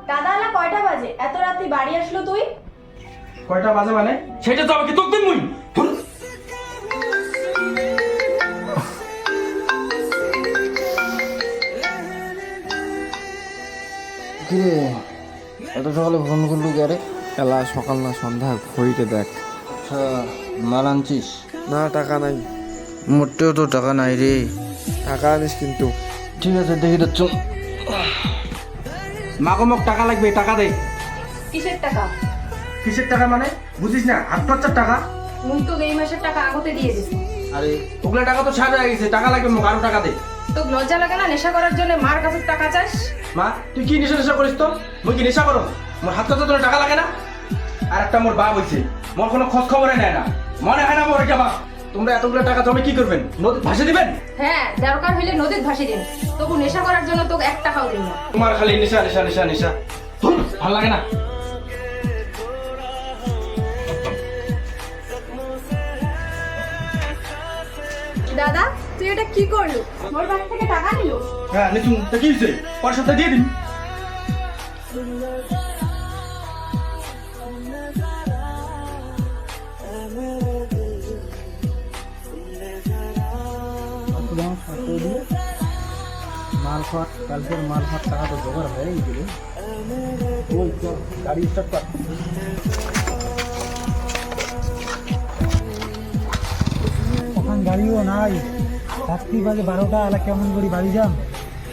দাদালা কয়টা বাজে? এত রাতে বাড়ি আসলো তুই? কয়টা বাজে মানে? সেটা তো আমাকে তোক দিন মুই। কিরে এত সকালে ফোন করলু কে রে? এলা সকাল না সন্ধ্যা ঘড়িতে দেখ। আচ্ছা মাল আনছিস? না টাকা নাই। মোটেও তো টাকা নাই রে। টাকা আনিস কিন্তু। ঠিক আছে দেখি তো চল। মাগো মোক টাকা লাগবে, টাকা দে। কিসের টাকা? কিসের টাকা মানে? বুঝিস না, হাত খরচার টাকা। মুই তো এই মাসের টাকা আগতে দিয়ে দিছি। আরে ওগুলা টাকা তো ছাড় হয়ে গেছে, টাকা লাগবে মোক, আরো টাকা দে। তো লজ্জা লাগে না নেশা করার জন্য মার কাছে টাকা চাস? মা তুই কি নেশা নেশা করিস তো? মুই কি নেশা করো? মোর হাত খরচা তোর টাকা লাগে না? আর একটা মোর বাপ হইছে, মোর কোনো খোঁজ খবরে নেয় না, মনে হয় না মোর এটা বাপ। তোমরা এতগুলো টাকা জমে কি করবেন? নদী ভাসে দিবেন? হ্যাঁ, দরকার হইলে নদীত ভাসি দিন, তবু নেশা করার জন্য তোকে 1 টাকাও দিই না। তোমার খালি নেশা নেশা নেশা নেশা, ভালো লাগে না। দাদা তুই এটা কি করলি? মোর কাছ থেকে টাকা নিল? হ্যাঁ নিচু, তা কি হয়েছে? পরের সপ্তাহে দিয়ে দিন। মাল খাওয়ার কালকের মাল খাওয়ার টাকা তো জোগাড় হয়ে গেছিল। ওই চল গাড়ি স্টার্ট কর। ওখান গাড়িও নাই, রাত্রি বাজে 12টা, এলা কেমন করি বাড়ি যাম?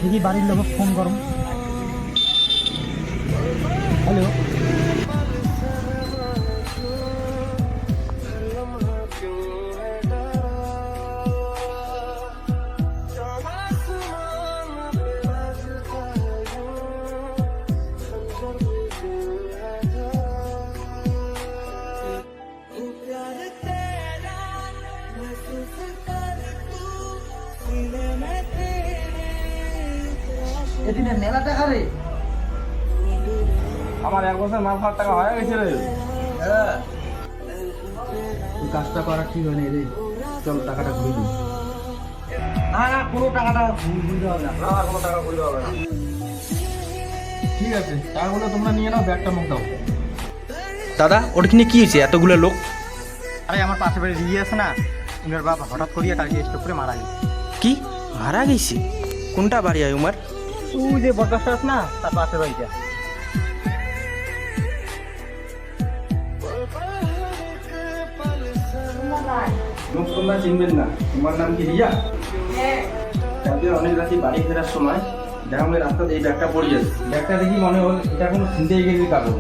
দেখি বাড়ির লোক ফোন করম। হ্যালো, এদিনে মেলা টাকা রে। আমার 1 বছর মাল খাওয়ার টাকা হয়ে গেছে রে। হ্যাঁ তুই কাজটা করা ঠিক হয়নি রে, চল টাকাটা ঘুরে দিই। না না, কোনো টাকাটা ঘুরতে হবে না, আর কোনো টাকা ঘুরতে হবে না। ঠিক আছে, টাকাগুলো তোমরা নিয়ে নাও, ব্যাগটা মুখ দাও। দাদা ওটা কিনে কি হয়েছে এতগুলো লোক? আরে আমার পাশে বাড়ি রিয়ে আছে না, উনার বাপ হঠাৎ করিয়া তাকে স্ট্রোক করে মারা গেছে। কি মারা গেছে? কোনটা বাড়ি আয় উমার? তুই যে বরগাছটা আছে না, তার পাশে বাড়িটা। মুখ তোমরা চিনবেন না, তোমার নাম কি রিয়া? হ্যাঁ। কালকে অনেক রাতে বাড়ি ফেরার সময় দেখা রাস্তাতে এই ব্যাগটা পড়ে গেছে। ব্যাগটা দেখি মনে হল এটা কোনো ছিনতাই গেছে কারণ।